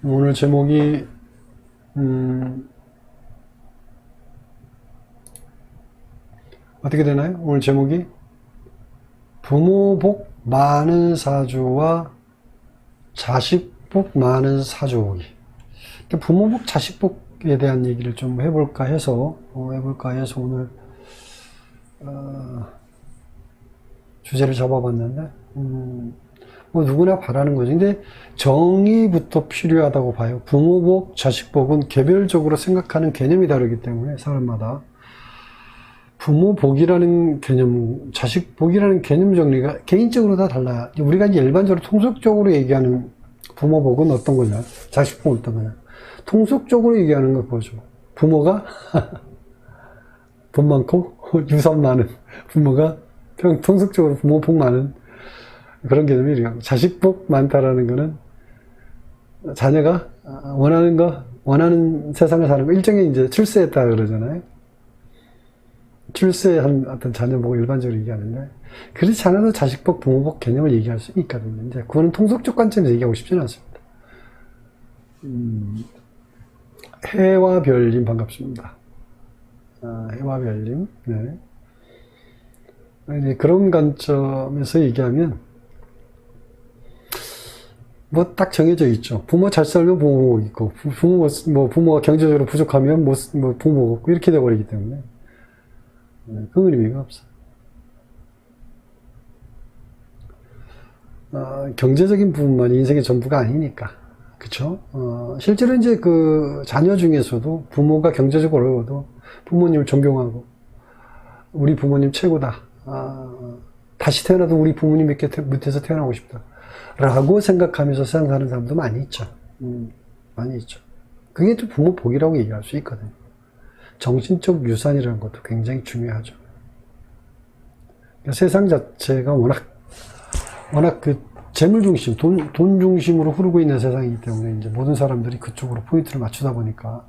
오늘 제목이, 어떻게 되나요? 오늘 제목이 부모 복 많은 사주와 자식 복 많은 사주 오기. 부모 복, 자식 복에 대한 얘기를 좀 해볼까 해서 오늘, 주제를 잡아봤는데, 뭐 누구나 바라는 거지. 근데 정의부터 필요하다고 봐요. 부모 복, 자식 복은 개별적으로 생각하는 개념이 다르기 때문에 사람마다 부모 복이라는 개념, 자식 복이라는 개념 정리가 개인적으로 다 달라요. 우리가 이제 일반적으로 통속적으로 얘기하는 부모 복은 어떤 거냐, 자식 복은 어떤 거냐. 통속적으로 얘기하는 거 보죠. 부모가 돈 많고 유산 많은 부모가 통속적으로 부모 복 많은 그런 개념이 이래요. 자식 복 많다라는 거는 자녀가 원하는 세상을 사는 거, 일종의 이제 출세했다 그러잖아요. 출세한 어떤 자녀 복을 일반적으로 얘기하는데, 그렇지 않아도 자식 복, 부모 복 개념을 얘기할 수 있거든요. 이제 그거는 통속적 관점에서 얘기하고 싶지는 않습니다. 해와 별님 반갑습니다. 해와 별님. 네. 이제 그런 관점에서 얘기하면 뭐 딱 정해져 있죠. 부모 잘 살면 부모 복 있고, 부모가 경제적으로 부족하면 부모 복 없고, 이렇게 돼버리기 때문에 그건 의미가 없어요. 경제적인 부분만이 인생의 전부가 아니니까. 그쵸? 실제로 이제 그 자녀 중에서도 부모가 경제적으로 어려워도 부모님을 존경하고, 우리 부모님 최고다. 다시 태어나도 우리 부모님 밑에서 태어나고 싶다. 라고 생각하면서 세상 사는 사람도 많이 있죠. 많이 있죠. 그게 또 부모 복이라고 얘기할 수 있거든요. 정신적 유산이라는 것도 굉장히 중요하죠. 그러니까 세상 자체가 워낙 그 재물 중심, 돈 중심으로 흐르고 있는 세상이기 때문에 이제 모든 사람들이 그쪽으로 포인트를 맞추다 보니까,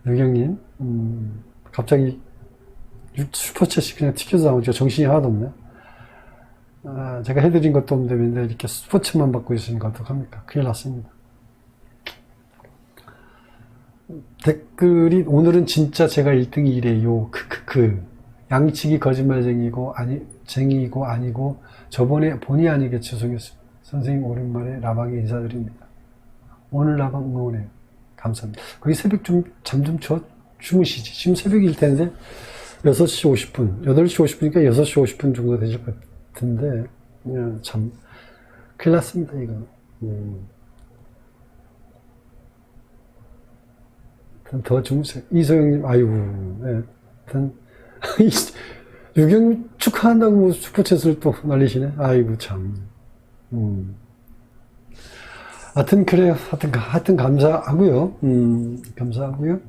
유경님, 갑자기 슈퍼챗이 그냥 튀겨서 나오니까 정신이 하나도 없네. 제가 해드린 것도 없는데 이렇게 슈퍼챗만 받고 있으니까 어떡합니까? 큰일 났습니다. 댓글이, 오늘은 진짜 제가 1등이래요. 양치기 거짓말쟁이고 아니고 저번에 본의 아니게 죄송했습니다. 선생님 오랜만에 라방에 인사드립니다. 오늘 라방 응원해요. 감사합니다. 거기 새벽 잠 좀 주무시지. 지금 새벽일 텐데 6시 50분, 8시 50분이니까 6시 50분 정도 되실 것 같은데, 그냥 참 큰일 났습니다, 이거. 더 주무세요. 이소영님, 아이고, 네. 유경 축하한다고 슈퍼챗을 또 날리시네. 아이고, 참. 하여튼, 그래요. 하여튼, 감사하고요. 감사하고요.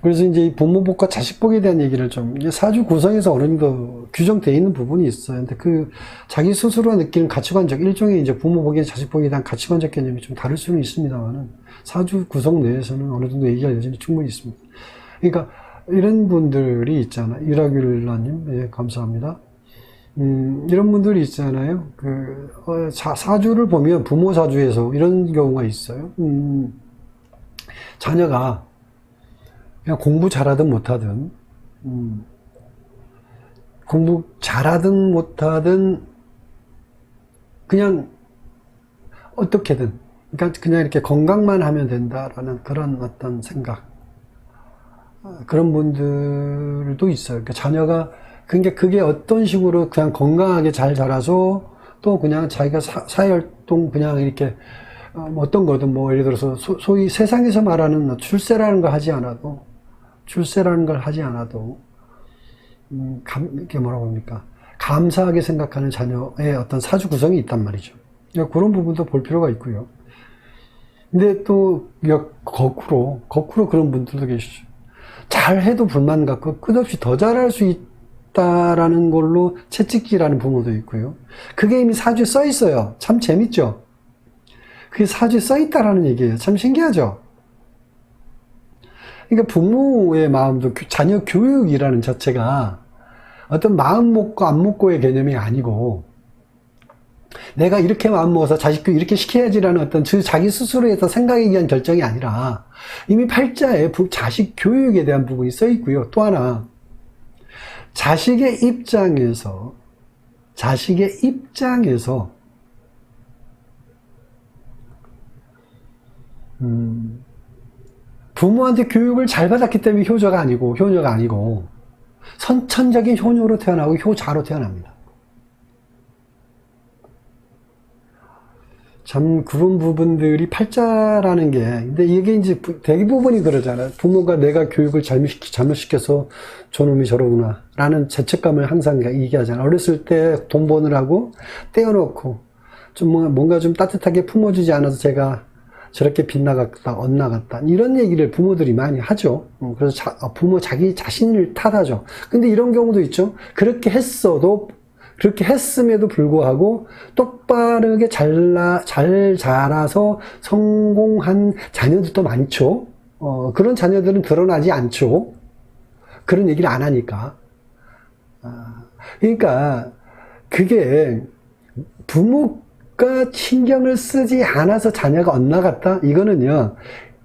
그래서 이제 이 부모복과 자식복에 대한 얘기를 좀, 이게 사주 구성에서 어느 정도 규정되어 있는 부분이 있어요. 근데 그 자기 스스로가 느끼는 가치관적, 일종의 이제 부모복이나 자식복에 대한 가치관적 개념이 좀 다를 수는 있습니다만은, 사주 구성 내에서는 어느 정도 얘기할 여지는 충분히 있습니다. 그러니까 이런 분들이 있잖아요. 이라귤라님, 예, 감사합니다. 이런 분들이 있잖아요. 사주를 보면 부모 사주에서 이런 경우가 있어요. 자녀가 그냥 공부 잘하든 못하든, 공부 잘하든 못하든, 그냥 어떻게든, 그러니까 그냥 이렇게 건강만 하면 된다라는 그런 어떤 생각, 그런 분들도 있어요. 그러니까 자녀가, 그러니까 그게 어떤 식으로 그냥 건강하게 잘 자라서 또 그냥 자기가 사회활동 그냥 이렇게 어떤 거든 뭐 예를 들어서 소위 세상에서 말하는 출세라는 걸 하지 않아도 이렇게 뭐라고 합니까? 감사하게 생각하는 자녀의 어떤 사주 구성이 있단 말이죠. 그러니까 그런 부분도 볼 필요가 있고요. 근데 또 거꾸로 그런 분들도 계시죠. 잘해도 불만 갖고 끝없이 더 잘할 수 있다라는 걸로 채찍질하는 부모도 있고요. 그게 이미 사주에 써 있어요. 참 재밌죠? 그게 사주에 써 있다라는 얘기예요. 참 신기하죠? 그러니까 부모의 마음도 자녀 교육이라는 자체가 어떤 마음 먹고 안 먹고의 개념이 아니고 내가 이렇게 마음 먹어서 자식 교육 이렇게 시켜야지라는 어떤 자기 스스로의 생각에 의한 결정이 아니라 이미 팔자에 자식 교육에 대한 부분이 써 있고요. 또 하나 자식의 입장에서 부모한테 교육을 잘 받았기 때문에 효녀가 아니고 선천적인 효녀로 태어나고 효자로 태어납니다. 참 그런 부분들이 팔자라는 게, 근데 이게 이제 대부분이 그러잖아요. 부모가 내가 교육을 잘못시켜서 저놈이 저러구나 라는 죄책감을 항상 얘기하잖아요. 어렸을 때 돈 버느라고 떼어놓고 좀 뭔가 좀 따뜻하게 품어주지 않아서 제가 저렇게 빗나갔다 엇나갔다 이런 얘기를 부모들이 많이 하죠. 그래서 부모 자기 자신을 탓하죠. 근데 이런 경우도 있죠. 그렇게 했음에도 불구하고 똑바르게 잘 자라서 성공한 자녀들도 많죠. 그런 자녀들은 드러나지 않죠. 그런 얘기를 안 하니까. 그러니까 그게 부모가 신경을 쓰지 않아서 자녀가 엇나갔다? 이거는요,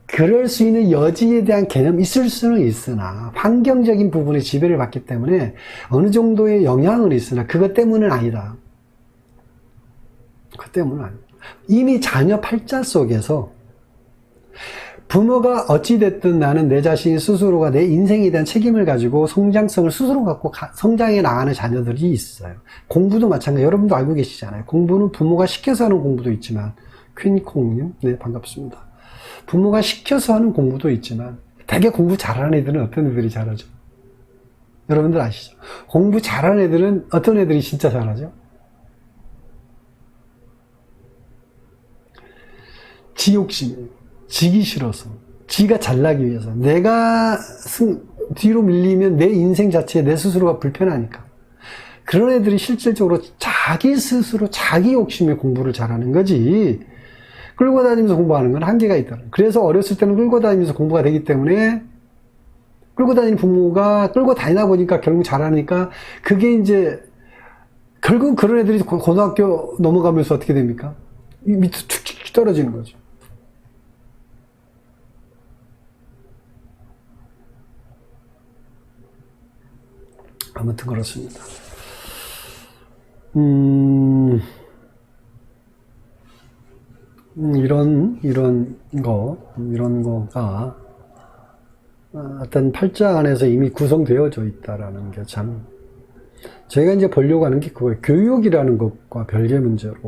그럴 수 있는 여지에 대한 개념이 있을 수는 있으나 환경적인 부분에 지배를 받기 때문에 어느 정도의 영향은 있으나 그것 때문은 아니다. 그것 때문은 아니다. 이미 자녀 팔자 속에서 부모가 어찌됐든 나는 내 자신 스스로가 내 인생에 대한 책임을 가지고 성장성을 스스로 갖고 성장해 나가는 자녀들이 있어요. 공부도 마찬가지. 여러분도 알고 계시잖아요. 공부는 부모가 시켜서 하는 공부도 있지만, 퀸콩님, 네, 반갑습니다. 부모가 시켜서 하는 공부도 있지만 되게 공부 잘하는 애들은 어떤 애들이 잘하죠? 여러분들 아시죠? 공부 잘하는 애들은 어떤 애들이 진짜 잘하죠? 지 욕심이에요. 지기 싫어서, 지가 잘나기 위해서, 내가 뒤로 밀리면 내 인생 자체에 내 스스로가 불편하니까. 그런 애들이 실질적으로 자기 스스로 자기 욕심에 공부를 잘하는 거지, 끌고 다니면서 공부하는 건 한계가 있다. 그래서 어렸을 때는 끌고 다니면서 공부가 되기 때문에 끌고 다니는 부모가 끌고 다니다 보니까 결국 잘하니까 그게 이제 결국 그런 애들이 고등학교 넘어가면서 어떻게 됩니까? 밑으로 축축 떨어지는 거죠. 아무튼 그렇습니다. 이런 거가 어떤 팔자 안에서 이미 구성되어져 있다라는 게 참, 저희가 이제 보려고 하는 게 그거예요. 교육이라는 것과 별개 문제로,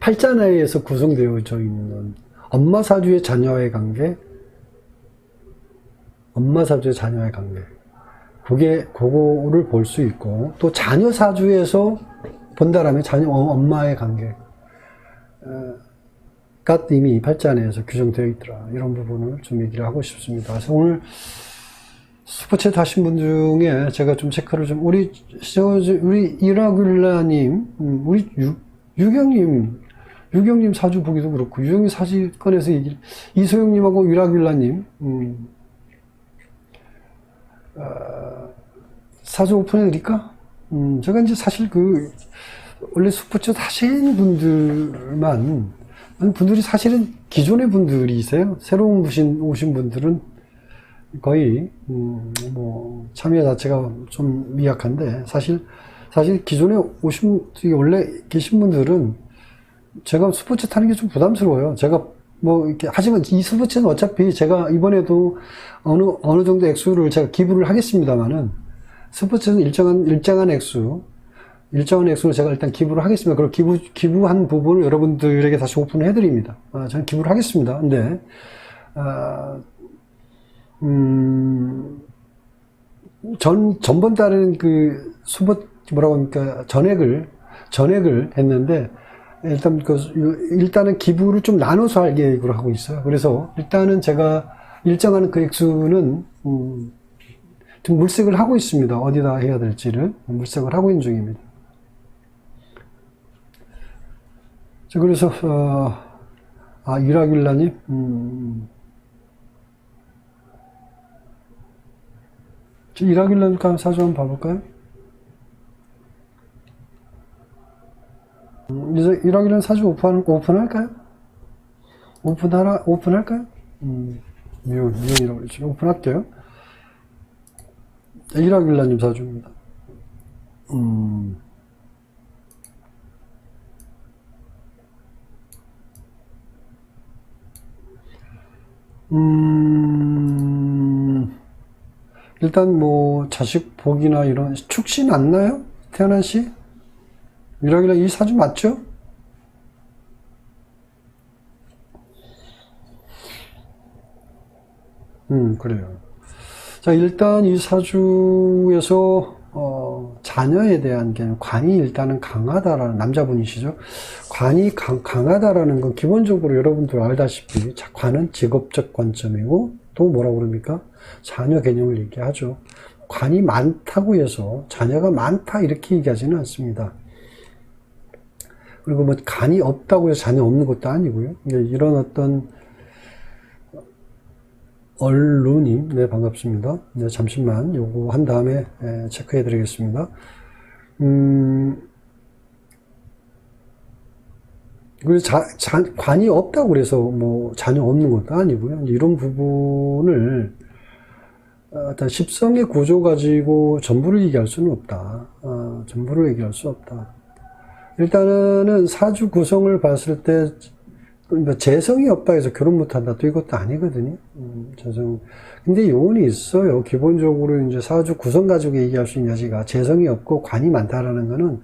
팔자 내에서 구성되어져 있는 엄마 사주의 자녀와의 관계, 그거를 볼 수 있고, 또 자녀 사주에서 본다라면 엄마의 관계가 이미 팔자 내에서 규정되어 있더라. 이런 부분을 좀 얘기를 하고 싶습니다. 그래서 오늘 슈퍼챗 하신 분 중에 제가 좀 체크를 좀, 우리 이라귤라님, 우리 유경님 사주 보기도 그렇고, 유경님 사주 꺼내서 얘기를, 이소영님하고 이라귤라님, 사주 오픈해드릴까? 제가 이제 사실 원래 슈퍼챗 하신 분들이 사실은 기존의 분들이세요. 새로운 오신 분들은 거의, 참여 자체가 좀 미약한데, 사실 기존에 원래 계신 분들은 제가 슈퍼챗 하는 게 좀 부담스러워요. 제가 하지만 이 슈퍼챗은 어차피 제가 이번에도 어느 정도 액수를 제가 기부를 하겠습니다만은, 슈퍼챗은 일정한 액수를 제가 일단 기부를 하겠습니다. 그리고 기부한 부분을 여러분들에게 다시 오픈을 해드립니다. 저는 기부를 하겠습니다. 근데, 전번 달에는 전액을 했는데, 일단은 기부를 좀 나눠서 할 계획으로 하고 있어요. 그래서 일단은 제가 일정한 그 액수는, 좀 물색을 하고 있습니다. 어디다 해야 될지를 물색을 하고 있는 중입니다. 자, 그래서, 이라길라님, 이라길라님 사주 한번 봐볼까요? 이제 이라길라님 사주 오픈할까요? 오픈할까요? 미혼이라고 그랬죠. 오픈할게요. 이라길라님 사주입니다. 일단 뭐 자식 복이나 이런 축신 안 나요? 태어난 씨? 이라길라 이 사주 맞죠? 그래요. 자, 일단 이 사주에서 자녀에 대한 게 관이 일단은 강하다라는, 남자분이시죠. 관이 강하다라는 건 기본적으로 여러분들 알다시피 관은 직업적 관점이고 또 뭐라고 그럽니까? 자녀 개념을 얘기하죠. 관이 많다고 해서 자녀가 많다 이렇게 얘기하지는 않습니다. 그리고 뭐 관이 없다고 해서 자녀 없는 것도 아니고요. 이런 어떤 얼루님, 네, 반갑습니다. 네, 잠시만 요거 한 다음에 체크해 드리겠습니다. 그리고 관이 없다고 그래서 뭐 자녀 없는 것도 아니고요. 이런 부분을 어떤 십성의 구조 가지고 전부를 얘기할 수는 없다. 전부를 얘기할 수 없다. 일단은 사주 구성을 봤을 때 재성이 없다 해서 결혼 못한다 또 이것도 아니거든요. 재성. 근데 요원이 있어요. 기본적으로 이제 사주 구성 가지고 얘기할 수 있는 여지가 재성이 없고 관이 많다라는 거는,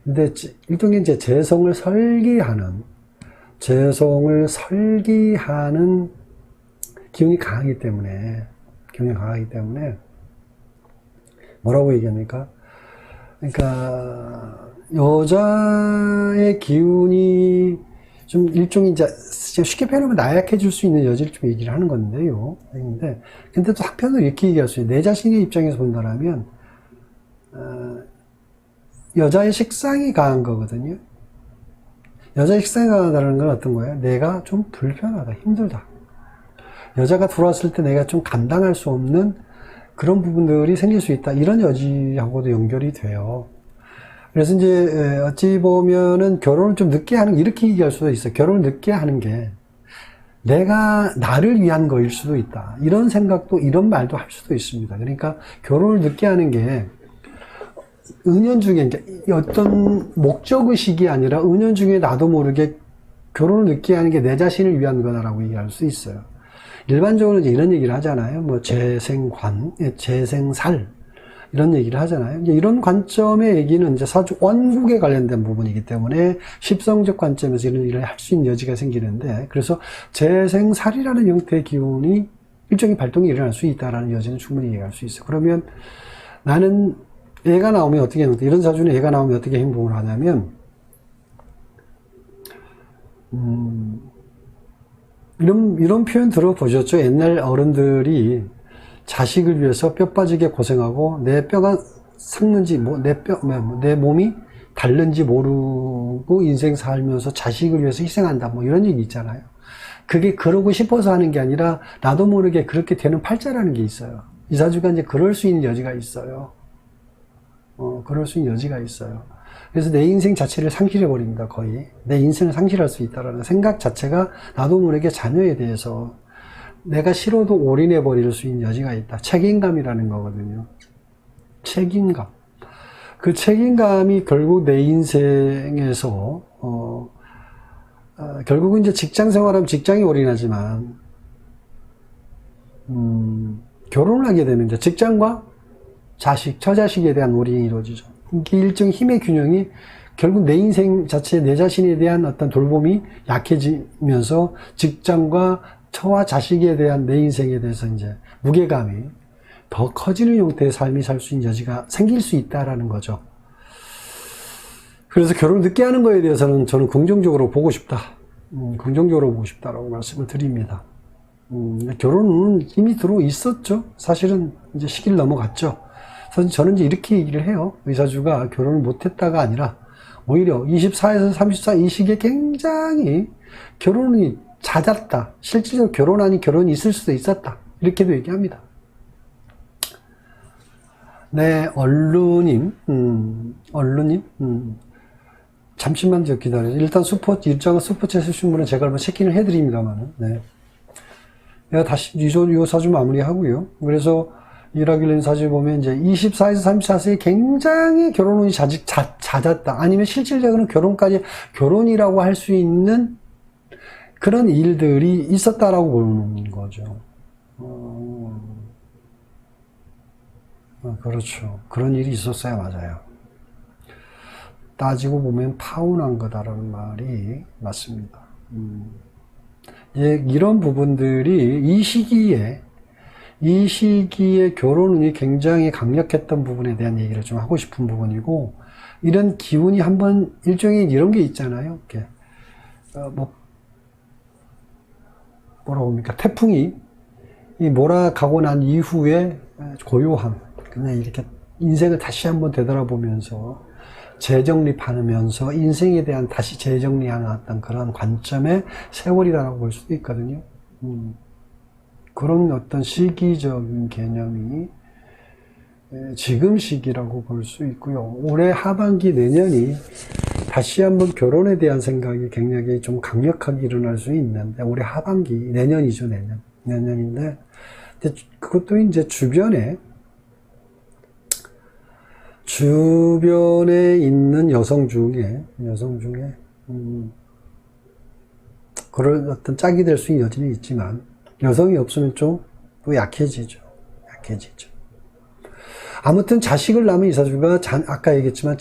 근데 일종의 이제 재성을 설계하는 기운이 강하기 때문에 뭐라고 얘기합니까? 그러니까 여자의 기운이 좀 일종의 이제 쉽게 표현하면 나약해질 수 있는 여지를 좀 얘기를 하는 건데요. 근데 또 한편으로 이렇게 얘기할 수 있어요. 내 자신의 입장에서 본다면 여자의 식상이 강한 거거든요. 여자의 식상이 강하다는 건 어떤 거예요? 내가 좀 불편하다, 힘들다. 여자가 들어왔을 때 내가 좀 감당할 수 없는 그런 부분들이 생길 수 있다. 이런 여지하고도 연결이 돼요. 그래서 이제 어찌 보면은 결혼을 좀 늦게 하는, 이렇게 얘기할 수도 있어요. 결혼을 늦게 하는 게 내가 나를 위한 거일 수도 있다. 이런 생각도, 이런 말도 할 수도 있습니다. 그러니까 결혼을 늦게 하는 게 은연중에 어떤 목적의식이 아니라 은연중에 나도 모르게 결혼을 늦게 하는 게 내 자신을 위한 거다라고 얘기할 수 있어요. 일반적으로 이제 이런 얘기를 하잖아요. 뭐 재생관, 재생살 이런 얘기를 하잖아요. 이제 이런 관점의 얘기는 이제 사주 원국에 관련된 부분이기 때문에 십성적 관점에서 이런 일을 할 수 있는 여지가 생기는데, 그래서 재생살이라는 형태의 기운이 일종의 발동이 일어날 수 있다라는 여지는 충분히 얘기할 수 있어요. 그러면 나는 애가 나오면 어떻게 하는데, 이런 사주는 애가 나오면 어떻게 행동을 하냐면, 이런 표현 들어보셨죠? 옛날 어른들이 자식을 위해서 뼈 빠지게 고생하고 내 뼈가 삭는지, 내 몸이 닳는지 모르고 인생 살면서 자식을 위해서 희생한다. 뭐 이런 얘기 있잖아요. 그게 그러고 싶어서 하는 게 아니라 나도 모르게 그렇게 되는 팔자라는 게 있어요. 이 사주가 이제 그럴 수 있는 여지가 있어요. 그럴 수 있는 여지가 있어요. 그래서 내 인생 자체를 상실해버립니다, 거의. 내 인생을 상실할 수 있다는 생각 자체가 나도 모르게 자녀에 대해서 내가 싫어도 올인해버릴 수 있는 여지가 있다. 책임감이라는 거거든요. 책임감. 그 책임감이 결국 내 인생에서, 결국은 이제 직장 생활하면 직장에 올인하지만, 결혼을 하게 되면 이제 직장과 자식, 처자식에 대한 올인이 이루어지죠. 이게 일종의 힘의 균형이 결국 내 인생 자체, 내 자신에 대한 어떤 돌봄이 약해지면서 직장과 처와 자식에 대한 내 인생에 대해서 이제 무게감이 더 커지는 형태의 삶이 살 수 있는 여지가 생길 수 있다라는 거죠. 그래서 결혼을 늦게 하는 거에 대해서는 저는 긍정적으로 보고 싶다. 긍정적으로 보고 싶다라고 말씀을 드립니다. 결혼은 이미 들어 있었죠. 사실은 이제 시기를 넘어갔죠. 그래서 저는 이제 이렇게 얘기를 해요. 의사주가 결혼을 못했다가 아니라 오히려 24에서 34 이 시기에 굉장히 결혼이 잦았다. 실질적으로 결혼 아닌 결혼이 있을 수도 있었다. 이렇게도 얘기합니다. 네, 얼루님, 잠시만 더 기다려요. 일단 일정한 슈퍼챗 쓰신 분은 제가 한번 체킹을 해드립니다만은, 네. 내가 다시 이 사주 마무리하고요. 그래서 이라길렌 사주 보면 이제 24에서 34세에 굉장히 결혼운이 잦았다. 아니면 실질적으로는 결혼이라고 할 수 있는 그런 일들이 있었다라고 보는 거죠. 그렇죠. 그런 일이 있었어야 맞아요. 따지고 보면 파혼한 거다라는 말이 맞습니다. 이런 부분들이 이 시기에 결혼운이 굉장히 강력했던 부분에 대한 얘기를 좀 하고 싶은 부분이고, 이런 기운이 한번 일종의 이런 게 있잖아요. 이렇게 뭐라고 합니까? 태풍이 몰아가고 난 이후에 고요함, 그냥 이렇게 인생을 다시 한번 되돌아보면서 재정립하면서 인생에 대한 다시 재정리하는 어떤 그런 관점의 세월이라고 볼 수도 있거든요. 그런 어떤 시기적인 개념이 지금 시기라고 볼 수 있고요. 올해 하반기 내년이 다시 한번 결혼에 대한 생각이 굉장히 좀 강력하게 일어날 수 있는데, 올해 하반기, 내년이죠, 내년인데, 그것도 이제 주변에 있는 여성 중에, 그런 어떤 짝이 될 수 있는 여진이 있지만, 여성이 없으면 좀 또 약해지죠. 아무튼 자식을 낳으면 이 사주가 아까 얘기했지만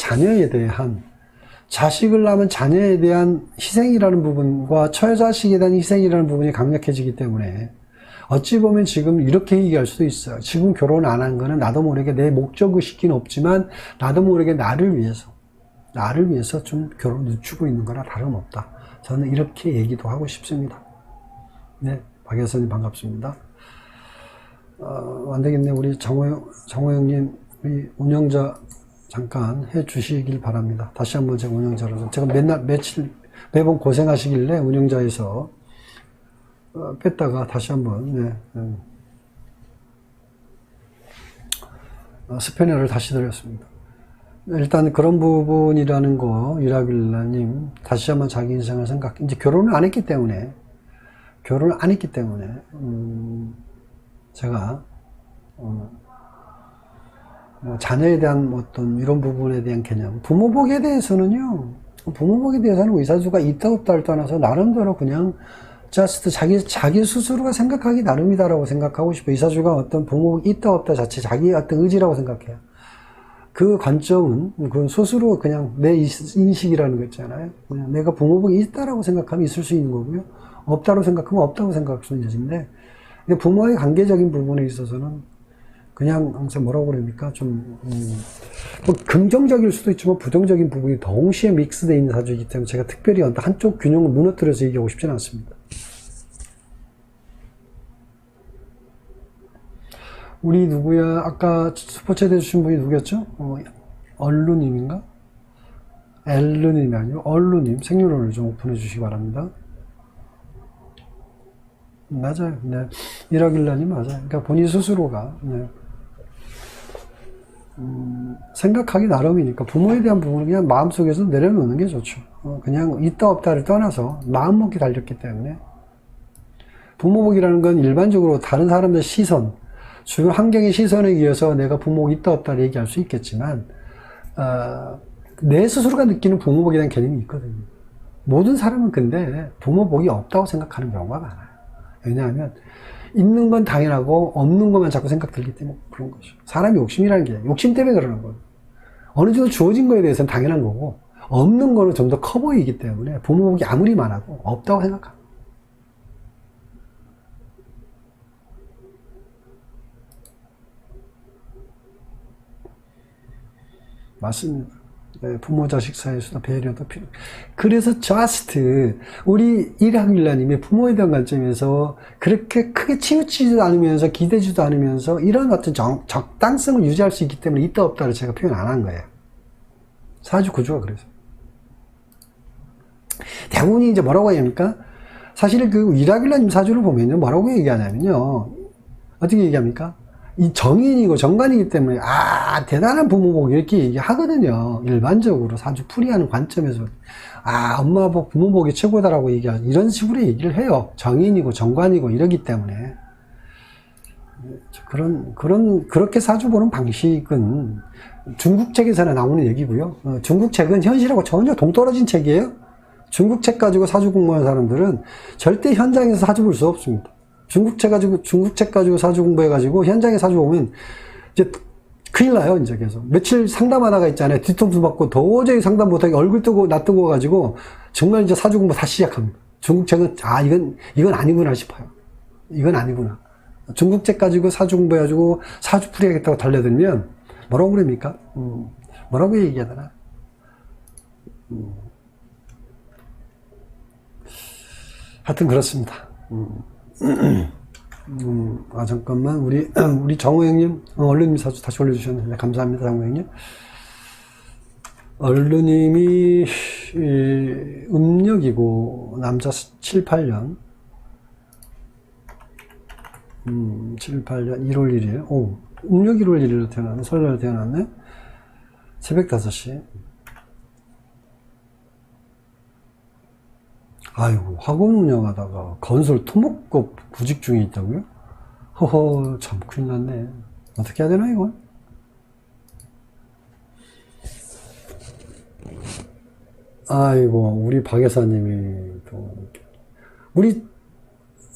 자식을 낳으면 자녀에 대한 희생이라는 부분과 처자식에 대한 희생이라는 부분이 강력해지기 때문에 어찌 보면 지금 이렇게 얘기할 수도 있어요. 지금 결혼 안 한 거는 나도 모르게 내 목적의식은 없지만 나도 모르게 나를 위해서 좀 결혼을 늦추고 있는 거나 다름없다. 저는 이렇게 얘기도 하고 싶습니다. 네, 박 여사님 반갑습니다. 안 되겠네. 우리 정호영님, 우리 운영자 잠깐 해 주시길 바랍니다. 다시 한번 제가 운영자로서, 제가 매번 고생하시길래 운영자에서 뺐다가 다시 한번, 스패너를 다시 드렸습니다. 일단 그런 부분이라는 거, 유라빌라님, 다시 한번 자기 인생을 이제 결혼을 안 했기 때문에, 제가 자녀에 대한 어떤 이런 부분에 대한 개념, 부모복에 대해서는 의사수가 있다 없다를 떠나서 나름대로 그냥 just 자기 스스로가 생각하기 나름이다라고 생각하고 싶어요. 의사수가 어떤 부모복이 있다 없다 자체 자기의 어떤 의지라고 생각해요. 그 관점은 그건 스스로 그냥 내 인식이라는 거 있잖아요. 그냥 내가 부모복이 있다라고 생각하면 있을 수 있는 거고요. 없다고 생각하면 없다고 생각할 수 있는 것인데, 부모의 관계적인 부분에 있어서는 그냥 항상 뭐라고 그럽니까? 뭐 긍정적일 수도 있지만 부정적인 부분이 동시에 믹스되어 있는 사주이기 때문에 제가 특별히 한쪽 균형을 무너뜨려서 얘기하고 싶지는 않습니다. 우리 누구야? 아까 스포츠에 해주신 분이 누구였죠? 얼루님인가? 엘루님이 아니고 얼루님, 생년월일 좀 오픈해 주시기 바랍니다. 맞아요. 네. 이라길라님 맞아요. 그러니까 본인 스스로가, 생각하기 나름이니까 부모에 대한 부분은 그냥 마음속에서 내려놓는 게 좋죠. 그냥 있다 없다를 떠나서 마음먹기 달렸기 때문에. 부모복이라는 건 일반적으로 다른 사람들의 시선, 주변 환경의 시선에 의해서 내가 부모복이 있다 없다를 얘기할 수 있겠지만, 내 스스로가 느끼는 부모복에 대한 개념이 있거든요. 모든 사람은 근데 부모복이 없다고 생각하는 경우가 많아요. 왜냐하면 있는 건 당연하고 없는 것만 자꾸 생각 들기 때문에 그런 거죠. 사람이 욕심이라는 게 욕심 때문에 그러는 거예요. 어느 정도 주어진 거에 대해서는 당연한 거고, 없는 거는 좀 더 커 보이기 때문에 부모복이 아무리 많아도 없다고 생각합니다. 맞습니다. 네, 부모 자식 사이에서도 배려도 필요. 그래서 just 우리 이라길라님의 부모에 대한 관점에서 그렇게 크게 치우치지도 않으면서 기대지도 않으면서 이런 어떤 적당성을 유지할 수 있기 때문에 있다 없다를 제가 표현 안 한 거예요. 사주 구조가 그래서. 대부분이 이제 뭐라고 얘기합니까? 사실 그 이라길라님 사주를 보면요, 뭐라고 얘기하냐면요, 어떻게 얘기합니까? 이 정인이고 정관이기 때문에, 대단한 부모복 이렇게 얘기하거든요. 일반적으로 사주 풀이하는 관점에서. 엄마복, 부모복이 최고다라고 얘기하죠. 이런 식으로 얘기를 해요. 정인이고 정관이고 이러기 때문에. 그렇게 사주 보는 방식은 중국 책에서나 나오는 얘기고요. 중국 책은 현실하고 전혀 동떨어진 책이에요. 중국 책 가지고 사주 공부하는 사람들은 절대 현장에서 사주 볼 수 없습니다. 중국 책 가지고 사주 공부해가지고 현장에 사주 보면 이제 큰일 나요, 이제 계속. 며칠 상담하다가 있잖아요. 뒤통수 맞고 도저히 상담 못하게 얼굴 뜨고 나 뜨고 가지고 정말 이제 사주 공부 다시 시작합니다. 중국 책은, 이건 아니구나 싶어요. 이건 아니구나. 중국 책 가지고 사주 공부해가지고 사주 풀이하겠다고 달려들면 뭐라고 그럽니까? 뭐라고 얘기해야 되나? 하여튼 그렇습니다. 잠깐만. 우리 정우 형님, 얼른님 사주 다시 올려주셨는데, 감사합니다, 정우 형님. 얼른님이, 음력이고, 남자 7, 8년. 7, 8년, 1월 1일. 음력 1월 1일로 태어났네. 설날에 태어났네. 새벽 5시. 아이고, 학원 운영하다가 건설 토목업 구직 중에 있다고요? 허허, 참 큰일 났네. 어떻게 해야 되나, 이건? 아이고, 우리 박 여사님이 또, 우리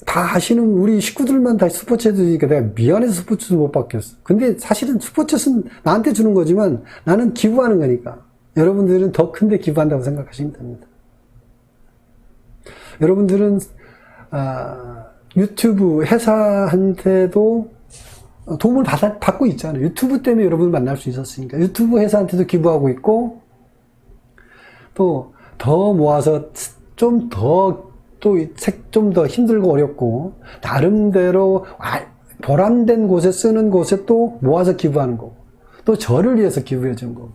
다 아시는 우리 식구들만 다 스포츠 해주니까 내가 미안해서 스포츠도 못 받겠어. 근데 사실은 스포츠는 나한테 주는 거지만 나는 기부하는 거니까. 여러분들은 더 큰데 기부한다고 생각하시면 됩니다. 여러분들은 유튜브 회사한테도 도움을 받고 있잖아요. 유튜브 때문에 여러분을 만날 수 있었으니까. 유튜브 회사한테도 기부하고 있고, 또 더 모아서 좀 더 힘들고 어렵고 나름대로 보람된 곳에 쓰는 곳에 또 모아서 기부하는 거고, 또 저를 위해서 기부해 준 거고,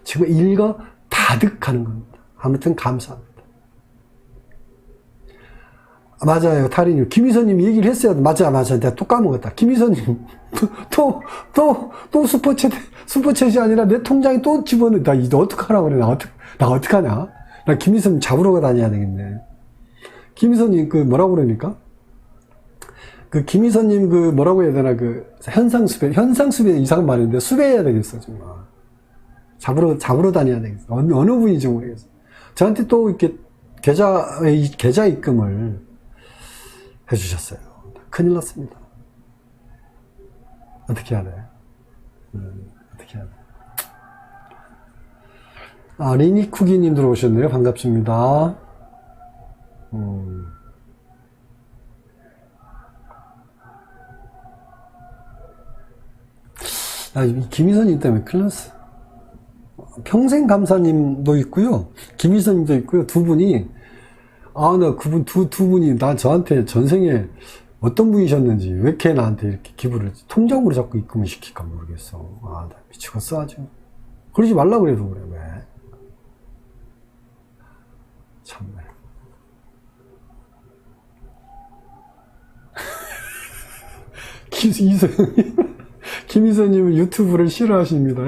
지금 일거다득하는 겁니다. 아무튼 감사합니다. 맞아요, 타리님. 김희선님 얘기를 했어요. 맞아. 내가 또 까먹었다. 김희선님, 또 슈퍼챗이 아니라 내 통장에 또 집어넣어. 나 이거 어떡하라고 그래. 나 어떡하냐? 나 김희선님 잡으러 다녀야 되겠네. 김희선님, 뭐라고 그러니까? 김희선님, 뭐라고 해야 되나, 현상수배 이상한 말인데, 수배해야 되겠어, 정말. 잡으러 다녀야 되겠어. 어느 분인지 모르겠어. 저한테 또 이렇게 계좌 입금을 해주셨어요. 큰일 났습니다. 어떻게 해야 돼? 어떻게 해야 돼? 리니쿠기님 들어오셨네요. 반갑습니다. 이 김희선님 때문에 큰일 났어. 평생 감사님도 있고요. 김희선님도 있고요. 두 분이, 나 그분 두 분이 저한테 전생에 어떤 분이셨는지 왜 이렇게 나한테 이렇게 기부를 통장으로 자꾸 입금을 시킬까 모르겠어. 나 미치겠어 아주. 그러지 말라고 그래도 그래. 왜? 참네. 김희선님은 유튜브를 싫어하십니다.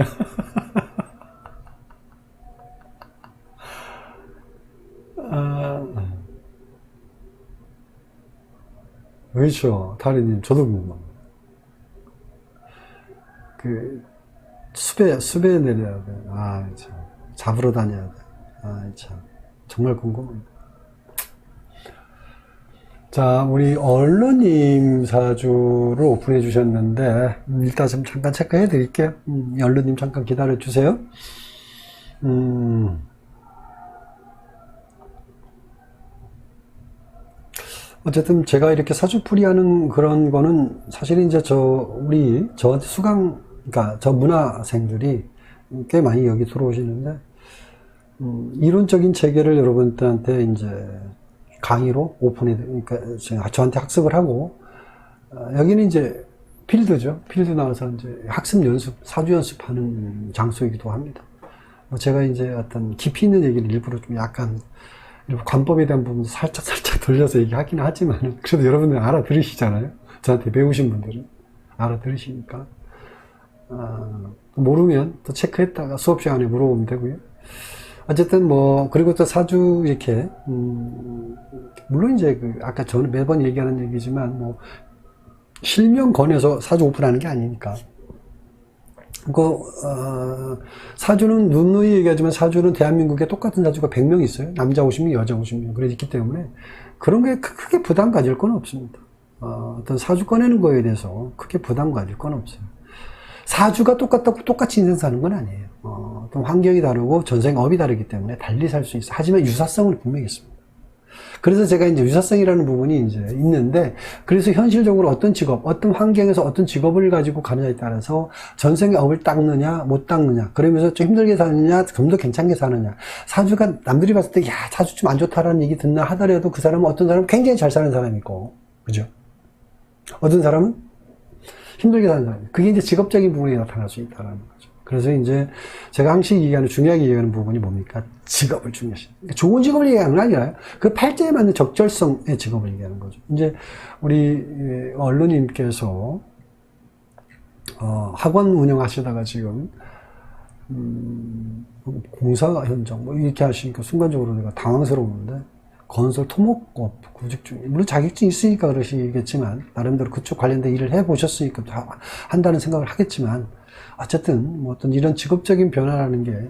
그렇죠. 다리님, 저도 궁금합니다. 수배 내려야 돼. 참. 잡으러 다녀야 돼. 참. 정말 궁금합니다. 자, 우리 얼른님 사주를 오픈해 주셨는데, 일단 좀 잠깐 체크해 드릴게요. 얼른님 잠깐 기다려 주세요. 어쨌든 제가 이렇게 사주풀이 하는 그런 거는 사실은 이제 저한테 그러니까 저 문화생들이 꽤 많이 여기 들어오시는데, 이론적인 체계를 여러분들한테 이제 강의로 그러니까 저한테 학습을 하고, 여기는 이제 필드죠. 필드 나와서 이제 학습 연습, 사주 연습하는 장소이기도 합니다. 제가 이제 어떤 깊이 있는 얘기를 일부러 좀 약간 관법에 대한 부분도 살짝 돌려서 얘기하긴 하지만, 그래도 여러분들 알아들으시잖아요. 저한테 배우신 분들은 알아들으시니까. 모르면 또 체크했다가 수업 시간에 물어보면 되고요. 어쨌든 그리고 또 사주 이렇게, 물론 이제 아까 저는 매번 얘기하는 얘기지만, 실명권에서 사주 오픈하는 게 아니니까. 사주는 누누이 얘기하지만 사주는 대한민국에 똑같은 사주가 100명 있어요. 남자 50명, 여자 50명. 그래 있기 때문에 그런 게 크게 부담 가질 건 없습니다. 어떤 사주 꺼내는 거에 대해서 크게 부담 가질 건 없어요. 사주가 똑같다고 똑같이 인생 사는 건 아니에요. 어떤 환경이 다르고 전생업이 다르기 때문에 달리 살 수 있어요. 하지만 유사성은 분명히 있습니다. 그래서 제가 이제 유사성이라는 부분이 이제 있는데, 그래서 현실적으로 어떤 직업, 어떤 환경에서 어떤 직업을 가지고 가느냐에 따라서 전생의 업을 닦느냐, 못 닦느냐, 그러면서 좀 힘들게 사느냐, 좀 더 괜찮게 사느냐. 사주가 남들이 봤을 때, 야, 사주 좀 안 좋다라는 얘기 듣나 하더라도 그 사람은 어떤 사람은 굉장히 잘 사는 사람이 있고, 그죠? 어떤 사람은 힘들게 사는 사람이. 그게 이제 직업적인 부분이 나타날 수 있다는 거죠. 그래서 이제 제가 항상 얘기하는, 중요하게 얘기하는 부분이 뭡니까? 직업을 중요시. 그러니까 좋은 직업을 얘기하는 건 아니라요. 그 팔자에 맞는 적절성의 직업을 얘기하는 거죠. 이제 우리 언론님께서 학원 운영하시다가 지금 공사 현장 이렇게 하시니까 순간적으로 내가 당황스러웠는데, 건설 토목업 구직 중, 물론 자격증이 있으니까 그러시겠지만 나름대로 그쪽 관련된 일을 해보셨으니까 한다는 생각을 하겠지만, 어쨌든 어떤 이런 직업적인 변화라는 게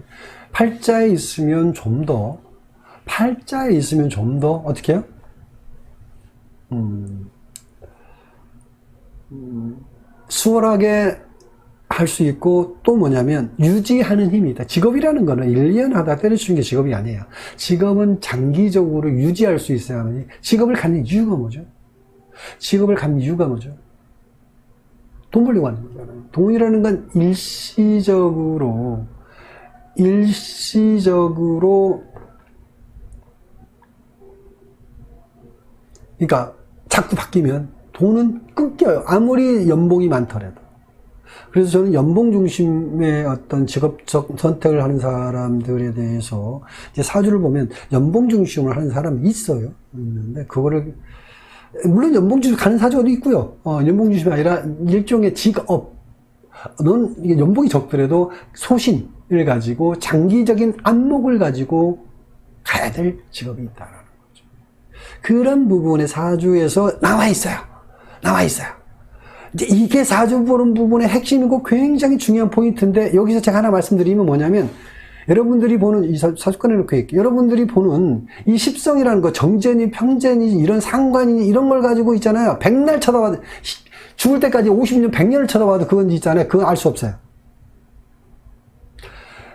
팔자에 있으면 좀 더 어떻게 해요? 수월하게 할 수 있고, 또 뭐냐면 유지하는 힘이 있다. 직업이라는 거는 1년 하다 때려치는 게 직업이 아니에요. 직업은 장기적으로 유지할 수 있어야 하니, 직업을 갖는 이유가 뭐죠? 돈 벌려고 하는 거잖아요. 돈이라는 건 일시적으로 그러니까 자꾸 바뀌면 돈은 끊겨요. 아무리 연봉이 많더라도. 그래서 저는 연봉 중심의 어떤 직업적 선택을 하는 사람들에 대해서 이제 사주를 보면 연봉 중심으로 하는 사람이 있어요. 있는데 그거를, 물론 연봉 중심 가는 사주도 있고요. 연봉 중심이 아니라 일종의 직업. 넌 연봉이 적더라도 소신을 가지고 장기적인 안목을 가지고 가야 될 직업이 있다라는 거죠. 그런 부분의 사주에서 나와 있어요. 이제 이게 사주 보는 부분의 핵심이고 굉장히 중요한 포인트인데, 여기서 제가 하나 말씀드리면 뭐냐면, 여러분들이 보는, 이 사주권에 놓고 얘기해요. 여러분들이 보는 이 십성이라는 거, 정제니, 평제니, 이런 상관이니, 이런 걸 가지고 있잖아요. 백날 쳐다봐도, 죽을 때까지 50년, 100년을 쳐다봐도 그건 있잖아요. 그건 알 수 없어요.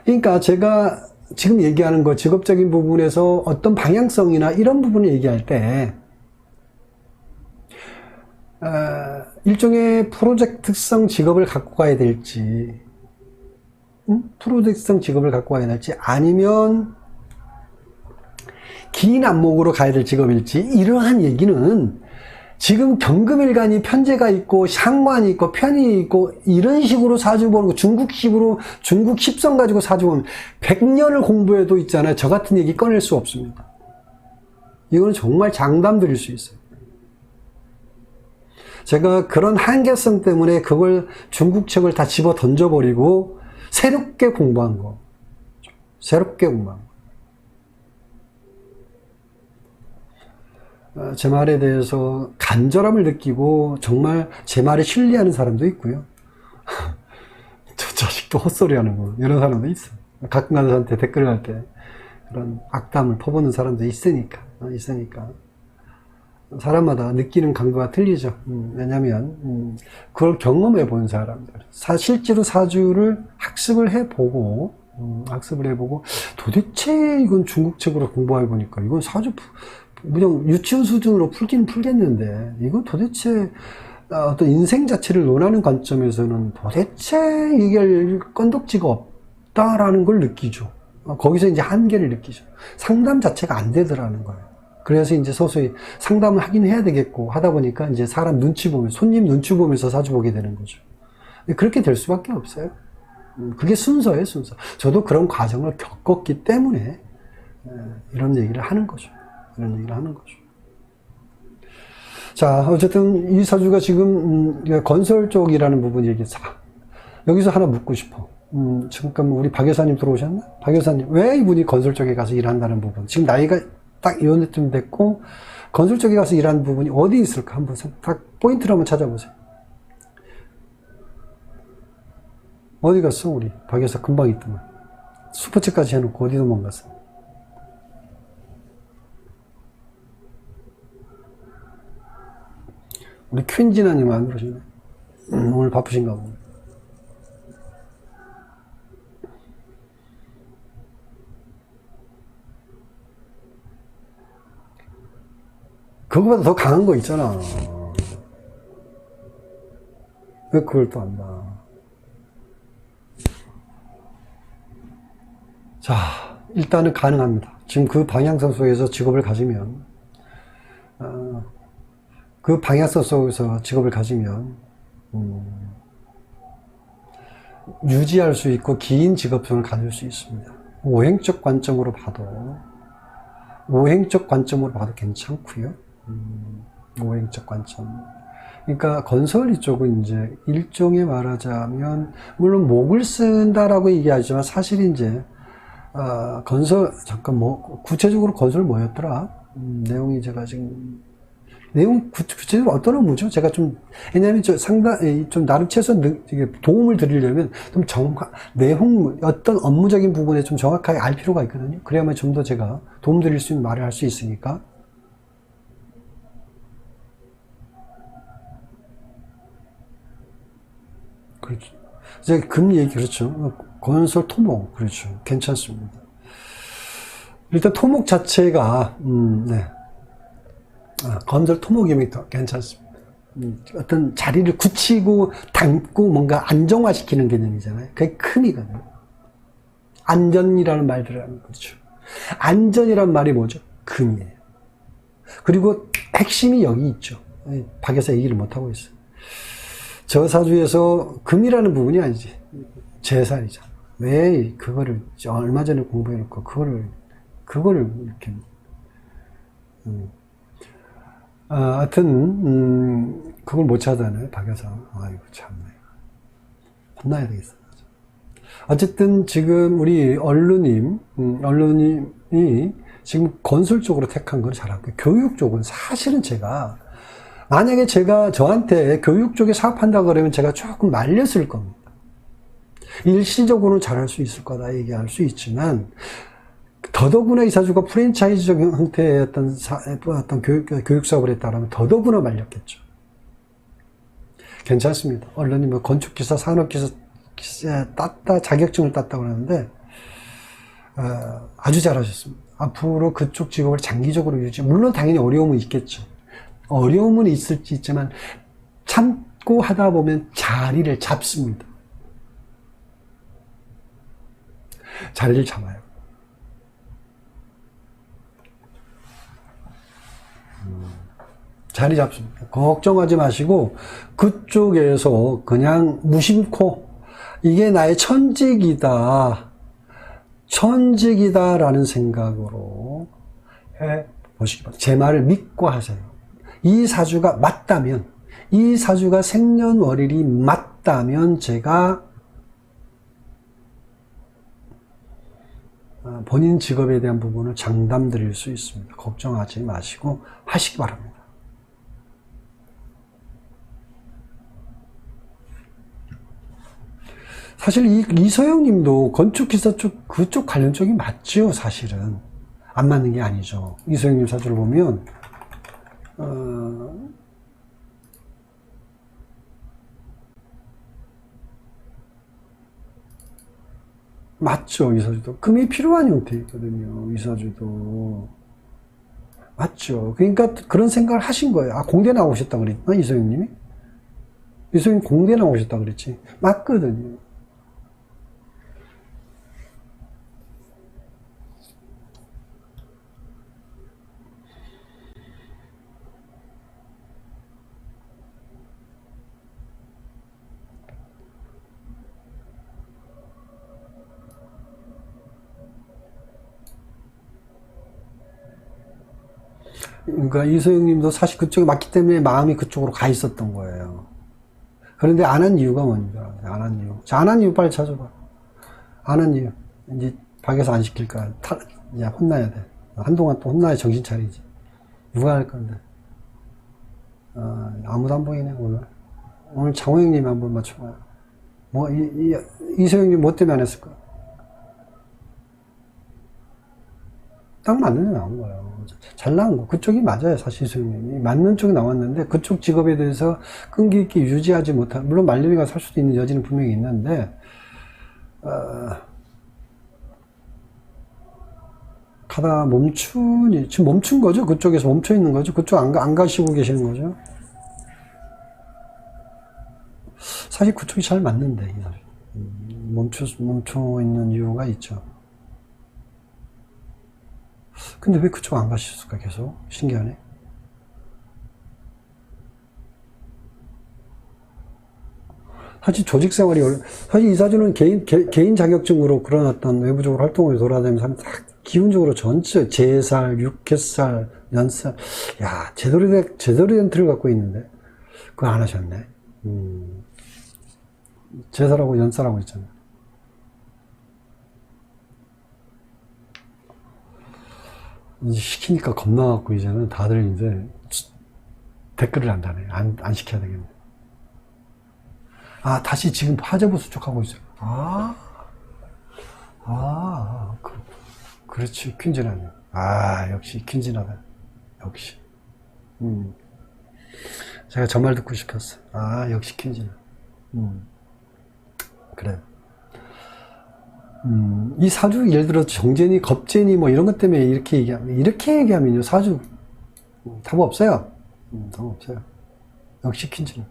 그러니까 제가 지금 얘기하는 거, 직업적인 부분에서 어떤 방향성이나 이런 부분을 얘기할 때, 일종의 프로젝트성 직업을 갖고 가야 될지, 프로젝트성 직업을 갖고 가야 될지, 아니면 긴 안목으로 가야 될 직업일지, 이러한 얘기는 지금 경금일간이 편제가 있고 상관이 있고 편이 있고 이런 식으로 사주 보는 거, 중국식으로 중국 십성 가지고 사주 보면 100년을 공부해도 있잖아요. 저 같은 얘기 꺼낼 수 없습니다. 이거는 정말 장담 드릴 수 있어요. 제가 그런 한계성 때문에 그걸 중국책을 다 집어 던져버리고 새롭게 공부한 거. 제 말에 대해서 간절함을 느끼고 정말 제 말에 신뢰하는 사람도 있고요. 저 자식도 헛소리하는 거, 이런 사람도 있어요. 가끔 가서한테 댓글을 할 때 그런 악담을 퍼붓는 사람도 있으니까. 사람마다 느끼는 강도가 틀리죠. 왜냐면 그걸 경험해 본 사람들, 실제로 사주를 학습을 해보고 도대체 이건 중국책으로 공부해 보니까 이건 사주 그냥 유치원 수준으로 풀기는 풀겠는데 이건 도대체 어떤 인생 자체를 논하는 관점에서는 도대체 이게 건덕지가 없다라는 걸 느끼죠. 거기서 이제 한계를 느끼죠. 상담 자체가 안 되더라는 거예요. 그래서 이제 서서히 상담을 하긴 해야 되겠고 하다 보니까 이제 사람 눈치 보면서, 손님 눈치 보면서 사주 보게 되는 거죠. 그렇게 될 수밖에 없어요. 그게 순서예요, 순서. 저도 그런 과정을 겪었기 때문에 이런 얘기를 하는 거죠. 이런 얘기를 하는 거죠. 자, 어쨌든 이 사주가 지금 건설 쪽이라는 부분 얘기해서 여기서 하나 묻고 싶어. 잠깐 우리 박 여사님 들어오셨나? 박 여사님, 왜 이분이 건설 쪽에 가서 일한다는 부분? 지금 나이가 딱 이혼쯤 됐고 건설 쪽에 가서 일하는 부분이 어디 있을까? 한번 딱 포인트를 한번 찾아보세요. 어디 갔어 우리 박 여사? 금방 있더만. 슈퍼챗까지 해놓고 어디 도망갔어? 우리 퀸지나님 안 그러시네. 오늘 바쁘신가 보네. 그거보다 더 강한 거 있잖아. 왜 그걸 또 안 봐? 자, 일단은 가능합니다. 지금 그 방향성 속에서 직업을 가지면, 그 방향성 속에서 직업을 가지면, 유지할 수 있고 긴 직업성을 가질 수 있습니다. 오행적 관점으로 봐도 괜찮고요. 오행적 관점. 그러니까 건설 이쪽은 이제 일종의 말하자면 물론 목을 쓴다라고 얘기하지만 사실 이제 건설 잠깐 뭐 구체적으로 건설 뭐였더라? 내용이 제가 지금 내용 구체적으로 어떤 업무죠? 제가 좀 왜냐하면 저 상당히 좀 나름 최소한 도움을 드리려면 좀 내용 어떤 업무적인 부분에 좀 정확하게 알 필요가 있거든요. 그래야만 좀 더 제가 도움 드릴 수 있는 말을 할 수 있으니까. 그렇죠. 이제 금 얘기 그렇죠. 건설 토목 그렇죠. 괜찮습니다. 일단 토목 자체가 네. 건설 토목이면 더 괜찮습니다. 어떤 자리를 굳히고 담고 뭔가 안정화시키는 개념이잖아요. 그게 금이거든요. 안전이라는 말 들어가는 거죠. 안전이란 말이 뭐죠? 금이에요. 그리고 핵심이 여기 있죠. 박 여사 얘기를 못하고 있어요. 저 사주에서 금이라는 부분이 아니지. 재살이잖아. 왜 그거를 얼마 전에 공부해놓고 그거를 이렇게 하여튼 그걸 못 찾아내 박 여사. 아이고 참네. 혼나야 되겠어. 어쨌든 지금 우리 언루님이 지금 건설 쪽으로 택한 건 잘하고 교육 쪽은 사실은 제가 만약에 제가 저한테 교육 쪽에 사업한다 그러면 제가 조금 말렸을 겁니다. 일시적으로는 잘할 수 있을 거다 얘기할 수 있지만 더더구나 이 사주가 프랜차이즈적 형태의 어떤 교육 사업을 했다면 더더구나 말렸겠죠. 괜찮습니다. 언론이 뭐 건축기사, 산업기사 땄다, 자격증을 땄다고 하는데 아주 잘하셨습니다. 앞으로 그쪽 직업을 장기적으로 물론 당연히 어려움은 있겠죠. 어려움은 있을지 있지만 참고 하다 보면 자리를 잡습니다. 자리를 잡아요. 자리 잡습니다. 걱정하지 마시고 그쪽에서 그냥 무심코 이게 나의 천직이다 라는 생각으로 해보시기 바랍니다. 제 말을 믿고 하세요. 이 사주가 맞다면, 이 사주가 생년월일이 맞다면 제가 본인 직업에 대한 부분을 장담 드릴 수 있습니다. 걱정하지 마시고 하시기 바랍니다. 사실 이서영 님도 건축기사 쪽, 그쪽 관련 쪽이 맞죠, 사실은. 안 맞는 게 아니죠. 이서영 님 사주를 보면, 맞죠, 이 사주도. 금이 필요한 형태이거든요, 이 사주도. 맞죠. 그러니까 그런 생각을 하신 거예요. 아, 공대 나오셨다 그랬나, 이서영 님이? 이서영 공대 나오셨다 그랬지. 맞거든요. 그러니까 이소영 님도 사실 그쪽에 맞기 때문에 마음이 그쪽으로 가 있었던 거예요. 그런데 안 한 이유가 뭔지 알아요? 안 한 이유. 자, 안 한 이유 빨리 찾아봐. 안 한 이유. 이제 밖에서 안 시킬까? 야, 혼나야 돼. 한동안 또 혼나야 정신 차리지. 누가 할 건데? 아무도 안 보이네, 오늘. 오늘 장호영님이 한번 맞춰봐요. 뭐, 이소영님 뭐 때문에 안 했을까? 딱 맞는 애 나온 거예요. 잘 나온 거. 그쪽이 맞아요, 사실 이소영님이. 맞는 쪽이 나왔는데, 그쪽 직업에 대해서 끈기 있게 유지하지 못한, 물론 말년이가 살 수도 있는 여지는 분명히 있는데, 가다 지금 멈춘 거죠? 그쪽에서 멈춰 있는 거죠? 그쪽 안 가시고 계시는 거죠? 사실 그쪽이 잘 맞는데, 멈춰 있는 이유가 있죠. 근데 왜 그쪽 안 가셨을까, 계속? 신기하네. 사실 조직 생활이, 사실 이사주는 개인 자격증으로 그런 어떤 외부적으로 활동을 돌아다니면서 딱 기본적으로 전체 제살, 육개살, 연살, 야, 제대로 된 틀을 갖고 있는데, 그거 안 하셨네. 제살하고 연살하고 있잖아요. 이제 시키니까 겁나갖고 이제는 다들 이제 댓글을 안 다네. 안 시켜야 되겠네. 다시 지금 화제부 수축하고 있어요. 그렇지. 퀸즈라네. 역시 퀸즈나다. 역시. 제가 저 말 듣고 싶었어. 역시 퀸즈나. 그래. 이 사주, 예를 들어 정제니, 겁제니, 뭐 이런 것 때문에 이렇게 얘기하면요, 사주, 답 없어요. 답 없어요. 역시 퀸즈나.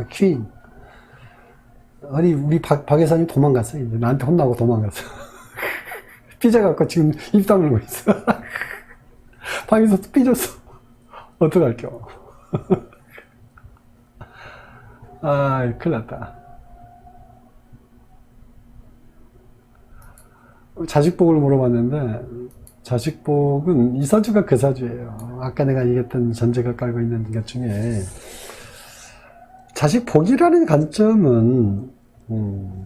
퀸. 아니, 우리 박 여사님 도망갔어. 이제 나한테 혼나고 도망갔어. 삐져 갖고 지금 입 다물고 있어. 방에서 또 삐졌어. 어떡할게요. 큰일 났다. 자식복을 물어봤는데, 자식복은 이 사주가 그 사주예요. 아까 내가 얘기했던 전제가 깔고 있는 것 중에, 자식복이라는 관점은,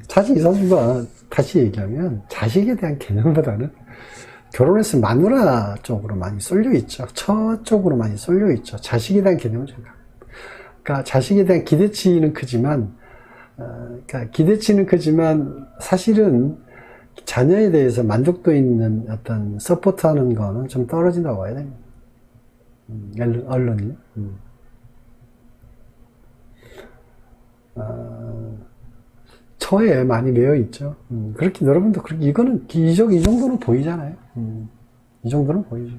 사실 이 사주가 다시 얘기하면, 자식에 대한 개념보다는 결혼해서 마누라 쪽으로 많이 쏠려 있죠. 처 쪽으로 많이 쏠려 있죠. 자식에 대한 개념은 제가. 그러니까 자식에 대한 기대치는 크지만, 사실은 자녀에 대해서 만족도 있는 어떤 서포트 하는 거는 좀 떨어진다고 봐야 됩니다. 언론이. 처에 많이 매여 있죠. 그렇게 여러분도 이거는 이 정도는 보이잖아요. 이 정도는 보이죠.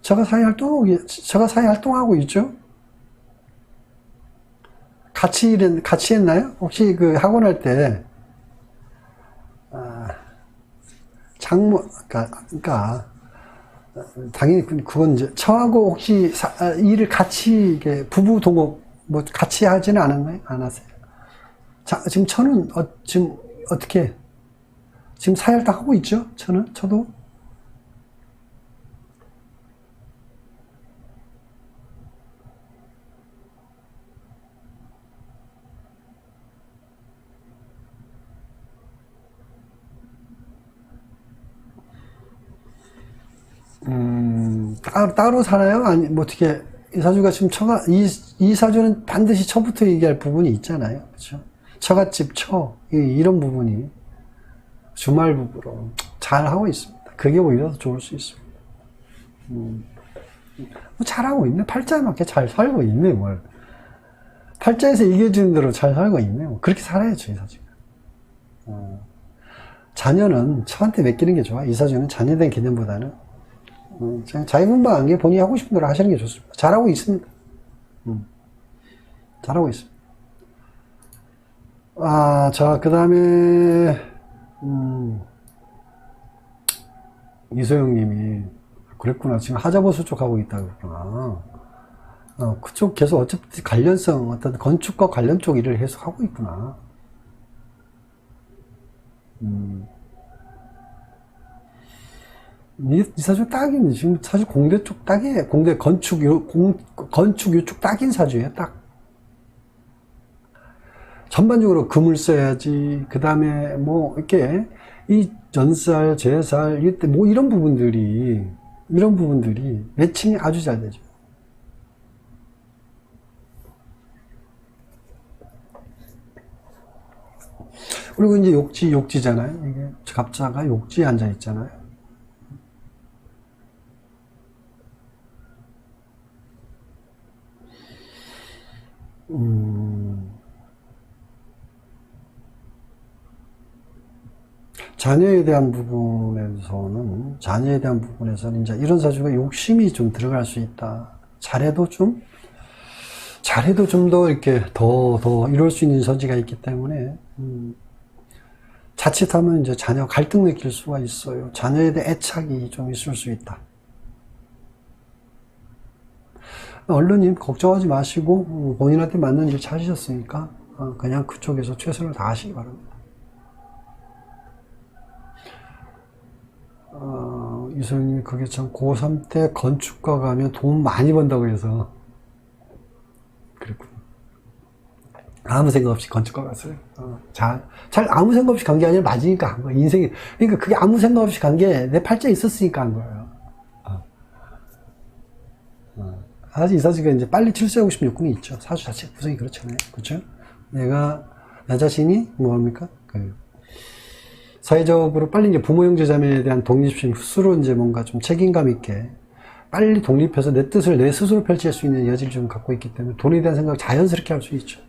제가 사회 활동하고 있죠. 같이 했나요? 혹시 그 학원 할 때, 그러니까, 당연히 그건 이제, 저하고 혹시 일을 같이, 이게 부부 동업, 뭐 같이 하지는 않았나요? 안 하세요? 자, 지금 저는, 지금 어떻게, 지금 사회 활동 하고 있죠? 저도? 따로 살아요? 아니, 뭐 어떻게, 이 사주가 지금 이 사주는 반드시 처부터 얘기할 부분이 있잖아요. 그렇죠? 처갓집 이런 부분이 주말 부부로 잘 하고 있습니다. 그게 오히려 더 좋을 수 있습니다. 잘하고 있네. 팔자에 맞게 잘 살고 있네, 뭘. 팔자에서 얘기해주는 대로 잘 살고 있네. 그렇게 살아야죠, 이 사주가. 자녀는 처한테 맡기는 게 좋아. 이 사주는 자녀에 대한 개념보다는 자유분방한 게 본인이 하고 싶은 대로 하시는 게 좋습니다. 잘하고 있습니다. 잘하고 있습니다. 자, 그 다음에, 이소영 님이, 그랬구나. 지금 하자보수 쪽 하고 있다 그랬구나. 그쪽 계속 어차피 관련성, 어떤 건축과 관련 쪽 일을 계속 하고 있구나. 이 사주 딱이네. 지금 사실 공대 쪽 딱이에요. 공대 건축, 건축 요쪽 딱인 사주예요, 딱. 전반적으로 금을 써야지. 그 다음에 뭐, 이렇게, 이 전살, 제살, 이때 뭐 이런 부분들이 매칭이 아주 잘 되죠. 그리고 이제 욕지잖아요. 이게 갑자가 욕지에 앉아 있잖아요. 자녀에 대한 부분에서는 이제 이런 사주가 욕심이 좀 들어갈 수 있다. 잘해도 좀 더 이렇게 더 이룰 수 있는 소지가 있기 때문에, 자칫하면 이제 자녀 갈등 느낄 수가 있어요. 자녀에 대해 애착이 좀 있을 수 있다. 얼른 걱정하지 마시고, 본인한테 맞는 일 찾으셨으니까, 그냥 그쪽에서 최선을 다하시기 바랍니다. 이소영님이 그게 참 고3 때 건축과 가면 돈 많이 번다고 해서 그랬군요. 아무 생각 없이 건축과 갔어요. 잘 아무 생각 없이 간 게 아니라 맞으니까 한 거예요. 인생이. 그러니까 그게 아무 생각 없이 간 게 내 팔자에 있었으니까 한 거예요. 사실 이 사주가 이제 빨리 출세하고 싶은 욕구는 있죠. 사주 자체 구성이 그렇잖아요. 그렇죠? 나 자신이 뭡니까? 사회적으로 빨리 이제 부모 형제 자매에 대한 독립심, 스스로 이제 뭔가 좀 책임감 있게 빨리 독립해서 내 뜻을 내 스스로 펼칠 수 있는 여지를 좀 갖고 있기 때문에 돈에 대한 생각을 자연스럽게 할 수 있죠.